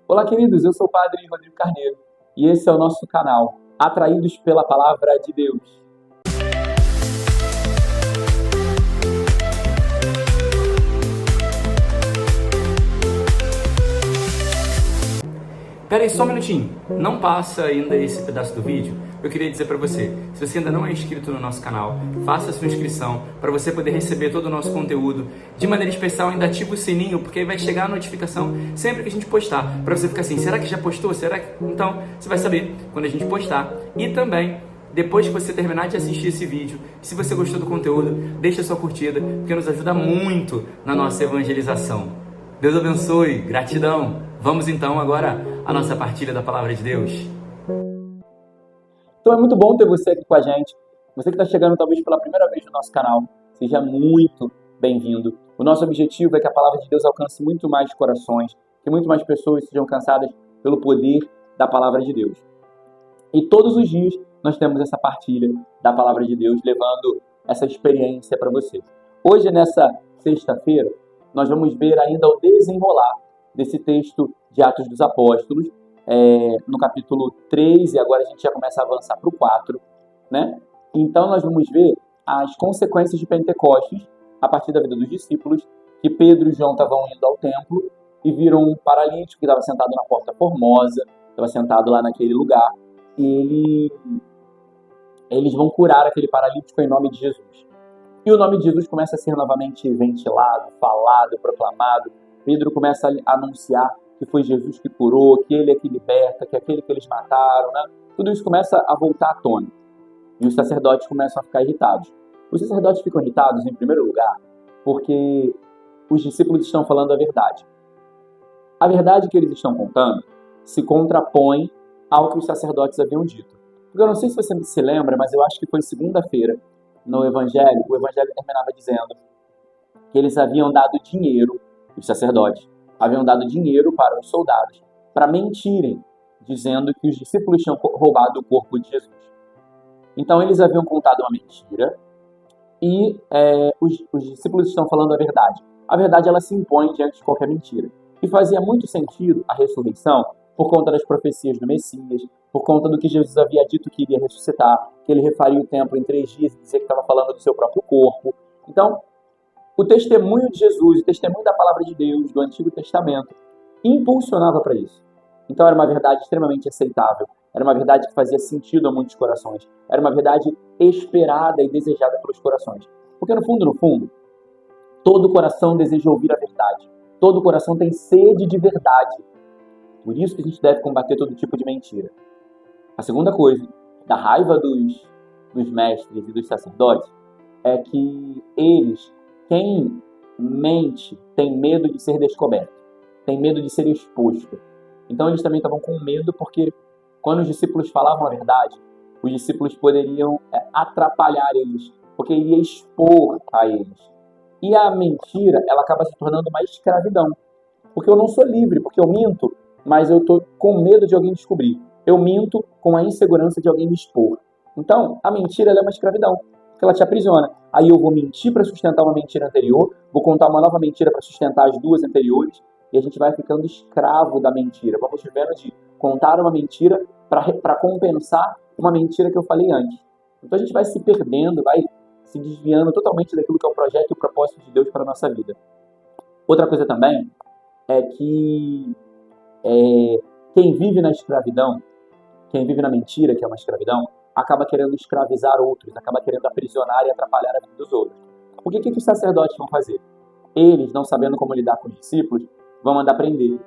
Olá, queridos, eu sou o Padre Rodrigo Carneiro e esse é o nosso canal, Atraídos pela Palavra de Deus. Pera aí só um minutinho, não passa ainda esse pedaço do vídeo. Eu queria dizer para você, se você ainda não é inscrito no nosso canal, faça a sua inscrição para você poder receber todo o nosso conteúdo. De maneira especial, ainda ativa o sininho, porque aí vai chegar a notificação sempre que a gente postar, para você ficar assim, será que já postou? Será que... Então, você vai saber quando a gente postar. E também, depois que você terminar de assistir esse vídeo, se você gostou do conteúdo, deixa a sua curtida, porque nos ajuda muito na nossa evangelização. Deus abençoe, gratidão. Vamos então agora à nossa partilha da Palavra de Deus. Então é muito bom ter você aqui com a gente. Você que está chegando talvez pela primeira vez no nosso canal, seja muito bem-vindo. O nosso objetivo é que a Palavra de Deus alcance muito mais corações, que muito mais pessoas sejam alcançadas pelo poder da Palavra de Deus. E todos os dias nós temos essa partilha da Palavra de Deus, levando essa experiência para você. Hoje, nessa sexta-feira, nós vamos ver ainda o desenrolar desse texto de Atos dos Apóstolos, no capítulo 3, e agora a gente já começa a avançar para o 4, né? Então nós vamos ver as consequências de Pentecostes, a partir da vida dos discípulos, que Pedro e João estavam indo ao templo e viram um paralítico que estava sentado na Porta Formosa, estava sentado lá naquele lugar, e eles vão curar aquele paralítico em nome de Jesus. E o nome de Jesus começa a ser novamente ventilado, falado, proclamado. Pedro começa a anunciar que foi Jesus que curou, que ele é que liberta, que é aquele que eles mataram, né? Tudo isso começa a voltar à tona. E os sacerdotes começam a ficar irritados. Os sacerdotes ficam irritados, em primeiro lugar, porque os discípulos estão falando a verdade. A verdade que eles estão contando se contrapõe ao que os sacerdotes haviam dito. Porque eu não sei se você se lembra, mas eu acho que foi segunda-feira, no Evangelho, o Evangelho terminava dizendo que eles haviam dado dinheiro, os sacerdotes, haviam dado dinheiro para os soldados, para mentirem, dizendo que os discípulos tinham roubado o corpo de Jesus. Então eles haviam contado uma mentira e os discípulos estão falando a verdade. A verdade ela se impõe diante de qualquer mentira. E fazia muito sentido a ressurreição por conta das profecias do Messias, por conta do que Jesus havia dito que iria ressuscitar, que ele refaria o templo em 3 dias e dizia que estava falando do seu próprio corpo. Então, o testemunho de Jesus, o testemunho da Palavra de Deus, do Antigo Testamento, impulsionava para isso. Então era uma verdade extremamente aceitável, era uma verdade que fazia sentido a muitos corações, era uma verdade esperada e desejada pelos corações. Porque no fundo, todo coração deseja ouvir a verdade, todo coração tem sede de verdade. Por isso que a gente deve combater todo tipo de mentira. A segunda coisa, da raiva dos mestres e dos sacerdotes, é que eles, quem mente, tem medo de ser descoberto, tem medo de ser exposto. Então eles também estavam com medo porque quando os discípulos falavam a verdade, os discípulos poderiam atrapalhar eles, porque iria expor a eles. E a mentira, ela acaba se tornando uma escravidão. Porque eu não sou livre, porque eu minto, mas eu estou com medo de alguém descobrir. Eu minto com a insegurança de alguém me expor. Então, a mentira ela é uma escravidão, porque ela te aprisiona. Aí eu vou mentir para sustentar uma mentira anterior, vou contar uma nova mentira para sustentar as duas anteriores, e a gente vai ficando escravo da mentira. Vamos vivendo de contar uma mentira para compensar uma mentira que eu falei antes. Então a gente vai se perdendo, vai se desviando totalmente daquilo que é o projeto e o propósito de Deus para a nossa vida. Outra coisa também é que quem vive na escravidão, quem vive na mentira, que é uma escravidão, acaba querendo escravizar outros, acaba querendo aprisionar e atrapalhar a vida dos outros. O que os sacerdotes vão fazer? Eles, não sabendo como lidar com os discípulos, vão mandar prender.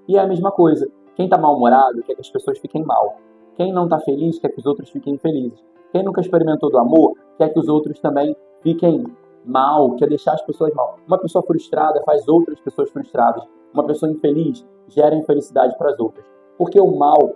E é a mesma coisa. Quem está mal-humorado quer que as pessoas fiquem mal. Quem não está feliz quer que os outros fiquem felizes. Quem nunca experimentou do amor quer que os outros também fiquem mal, quer deixar as pessoas mal. Uma pessoa frustrada faz outras pessoas frustradas. Uma pessoa infeliz gera infelicidade para as outras. Porque o mal,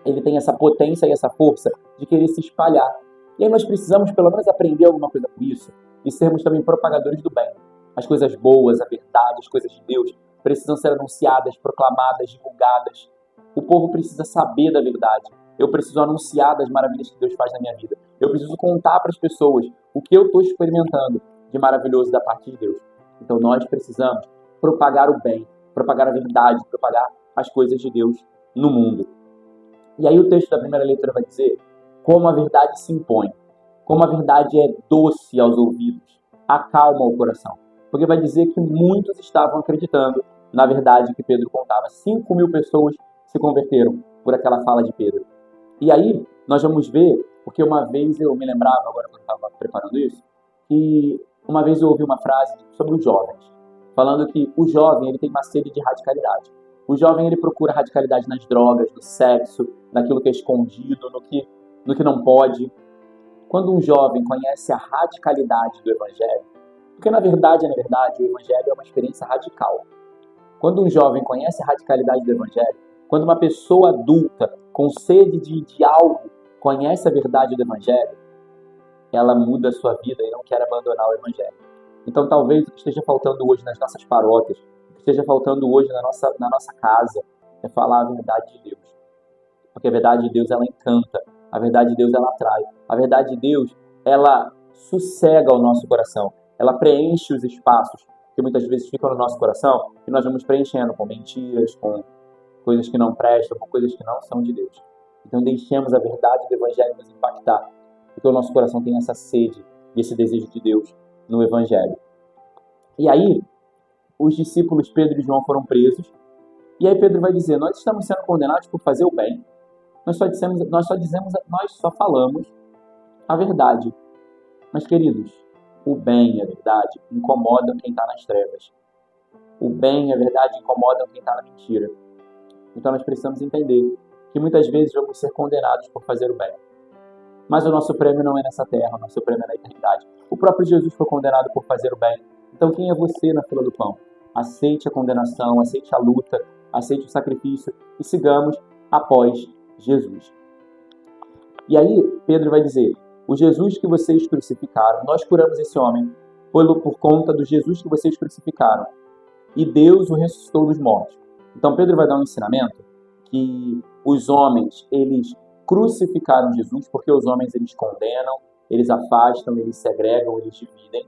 ele tem essa potência e essa força de querer se espalhar. E aí nós precisamos pelo menos aprender alguma coisa com isso e sermos também propagadores do bem. As coisas boas, a verdade, as coisas de Deus precisam ser anunciadas, proclamadas, divulgadas. O povo precisa saber da verdade. Eu preciso anunciar das maravilhas que Deus faz na minha vida. Eu preciso contar para as pessoas o que eu estou experimentando de maravilhoso da parte de Deus. Então nós precisamos propagar o bem, propagar a verdade, propagar as coisas de Deus no mundo. E aí o texto da primeira leitura vai dizer como a verdade se impõe, como a verdade é doce aos ouvidos, acalma o coração. Porque vai dizer que muitos estavam acreditando na verdade que Pedro contava. 5.000 pessoas se converteram por aquela fala de Pedro. E aí nós vamos ver, porque uma vez eu me lembrava, agora quando eu estava preparando isso, que uma vez eu ouvi uma frase sobre os jovens, falando que o jovem ele tem uma sede de radicalidade. O jovem ele procura radicalidade nas drogas, no sexo, naquilo que é escondido, no que não pode. Quando um jovem conhece a radicalidade do Evangelho, porque na verdade, o Evangelho é uma experiência radical. Quando um jovem conhece a radicalidade do Evangelho, quando uma pessoa adulta com sede de algo conhece a verdade do Evangelho, ela muda a sua vida e não quer abandonar o Evangelho. Então talvez o que esteja faltando hoje nas nossas paróquias, o que esteja faltando hoje na nossa casa, é falar a verdade de Deus. Porque a verdade de Deus, ela encanta. A verdade de Deus, ela atrai. A verdade de Deus, ela sossega o nosso coração. Ela preenche os espaços que muitas vezes ficam no nosso coração e nós vamos preenchendo com mentiras, com coisas que não prestam, com coisas que não são de Deus. Então deixemos a verdade do Evangelho nos impactar, porque o nosso coração tem essa sede e esse desejo de Deus no Evangelho. E aí, os discípulos Pedro e João foram presos, e aí Pedro vai dizer, nós estamos sendo condenados por fazer o bem, nós só falamos a verdade. Mas, queridos, o bem e a verdade incomodam quem está nas trevas. O bem e a verdade incomodam quem está na mentira. Então nós precisamos entender que muitas vezes vamos ser condenados por fazer o bem. Mas o nosso prêmio não é nessa terra, o nosso prêmio é na eternidade. O próprio Jesus foi condenado por fazer o bem. Então quem é você na fila do pão? Aceite a condenação, aceite a luta, aceite o sacrifício e sigamos após Jesus. E aí Pedro vai dizer, o Jesus que vocês crucificaram, nós curamos esse homem por conta do Jesus que vocês crucificaram. E Deus o ressuscitou dos mortos. Então Pedro vai dar um ensinamento que os homens, eles crucificaram Jesus porque os homens, eles condenam, eles afastam, eles segregam, eles dividem.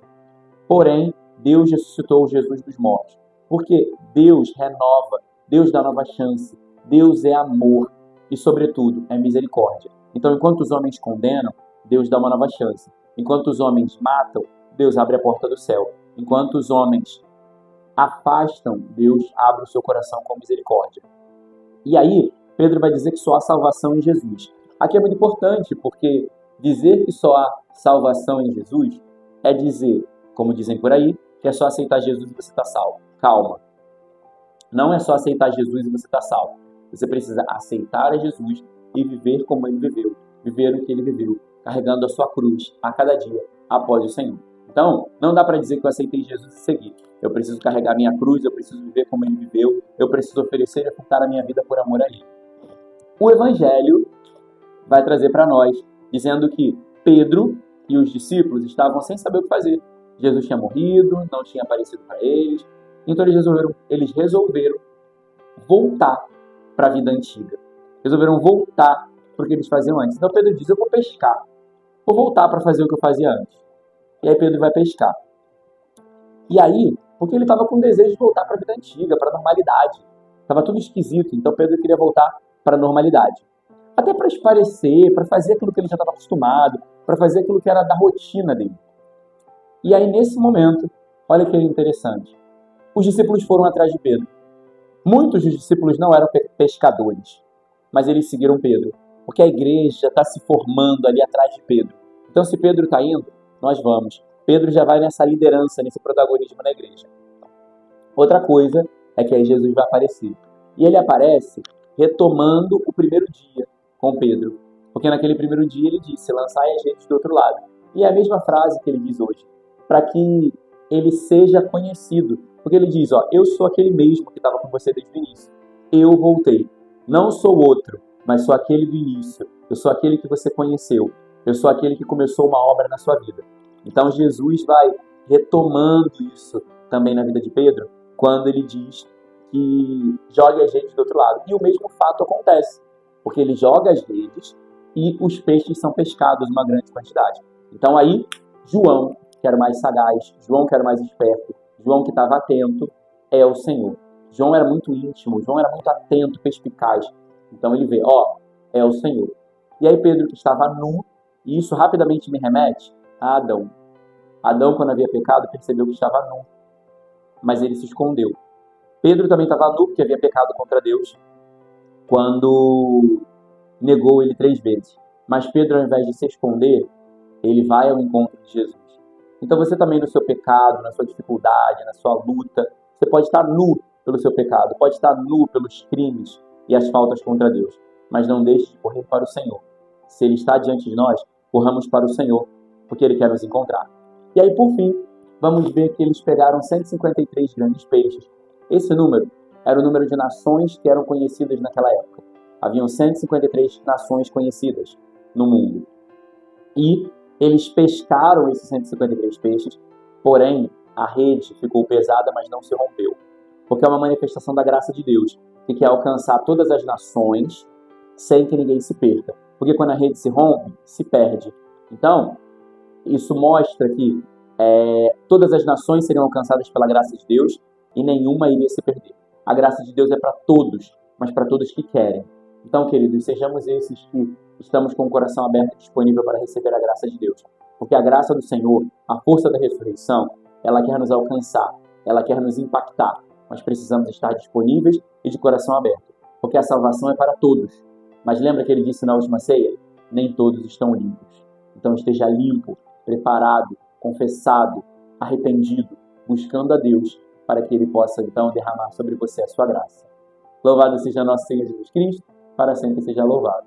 Porém, Deus ressuscitou Jesus dos mortos. Porque Deus renova, Deus dá nova chance, Deus é amor e, sobretudo, é misericórdia. Então, enquanto os homens condenam, Deus dá uma nova chance. Enquanto os homens matam, Deus abre a porta do céu. Enquanto os homens afastam, Deus abre o seu coração com misericórdia. E aí, Pedro vai dizer que só há salvação em Jesus. Aqui é muito importante, porque dizer que só há salvação em Jesus é dizer, como dizem por aí, que é só aceitar Jesus e você está salvo. Calma. Não é só aceitar Jesus e você está salvo. Você precisa aceitar a Jesus e viver como ele viveu. Viver o que ele viveu, carregando a sua cruz a cada dia após o Senhor. Então, não dá para dizer que eu aceitei Jesus e segui. Eu preciso carregar minha cruz, eu preciso viver como ele viveu, eu preciso oferecer e ofertar a minha vida por amor a ele. O Evangelho vai trazer para nós, dizendo que Pedro e os discípulos estavam sem saber o que fazer. Jesus tinha morrido, não tinha aparecido para eles, então eles resolveram voltar para a vida antiga. Resolveram voltar para o que eles faziam antes. Então Pedro diz, eu vou pescar, vou voltar para fazer o que eu fazia antes. E aí Pedro vai pescar. E aí, porque ele estava com desejo de voltar para a vida antiga, para a normalidade. Estava tudo esquisito, então Pedro queria voltar para a normalidade. Até para esparecer, para fazer aquilo que ele já estava acostumado, para fazer aquilo que era da rotina dele. E aí, nesse momento, olha que interessante. Os discípulos foram atrás de Pedro. Muitos dos discípulos não eram pescadores, mas eles seguiram Pedro, porque a igreja está se formando ali atrás de Pedro. Então, se Pedro está indo, nós vamos. Pedro já vai nessa liderança, nesse protagonismo na igreja. Outra coisa é que aí Jesus vai aparecer. E ele aparece retomando o primeiro dia com Pedro. Porque naquele primeiro dia ele disse, lançai as redes do outro lado. E é a mesma frase que ele diz hoje, para que ele seja conhecido. Porque ele diz, eu sou aquele mesmo que estava com você desde o início. Eu voltei. Não sou outro, mas sou aquele do início. Eu sou aquele que você conheceu. Eu sou aquele que começou uma obra na sua vida. Então Jesus vai retomando isso também na vida de Pedro, quando ele diz que jogue as redes do outro lado. E o mesmo fato acontece, porque ele joga as redes e os peixes são pescados em uma grande quantidade. Então aí, João, que era mais sagaz, João que era mais esperto, João que estava atento, é o Senhor. João era muito íntimo, João era muito atento, perspicaz. Então ele vê, é o Senhor. E aí Pedro, que estava nu, e isso rapidamente me remete a Adão. Adão, quando havia pecado, percebeu que estava nu, mas ele se escondeu. Pedro também estava nu, porque havia pecado contra Deus, quando negou ele 3 vezes. Mas Pedro, ao invés de se esconder, ele vai ao encontro de Jesus. Então você também, no seu pecado, na sua dificuldade, na sua luta, você pode estar nu pelo seu pecado, pode estar nu pelos crimes e as faltas contra Deus, mas não deixe de correr para o Senhor. Se Ele está diante de nós, corramos para o Senhor, porque Ele quer nos encontrar. E aí, por fim, vamos ver que eles pegaram 153 grandes peixes. Esse número era o número de nações que eram conhecidas naquela época. Haviam 153 nações conhecidas no mundo. E eles pescaram esses 153 peixes, porém a rede ficou pesada, mas não se rompeu. Porque é uma manifestação da graça de Deus, que quer alcançar todas as nações sem que ninguém se perca. Porque quando a rede se rompe, se perde. Então, isso mostra que todas as nações seriam alcançadas pela graça de Deus e nenhuma iria se perder. A graça de Deus é para todos, mas para todos que querem. Então, queridos, sejamos esses que estamos com o coração aberto e disponível para receber a graça de Deus. Porque a graça do Senhor, a força da ressurreição, ela quer nos alcançar, ela quer nos impactar. Mas precisamos estar disponíveis e de coração aberto. Porque a salvação é para todos. Mas lembra que ele disse na última ceia? Nem todos estão limpos. Então esteja limpo, preparado, confessado, arrependido, buscando a Deus, para que Ele possa então derramar sobre você a sua graça. Louvado seja nosso Senhor Jesus Cristo, para sempre seja louvado.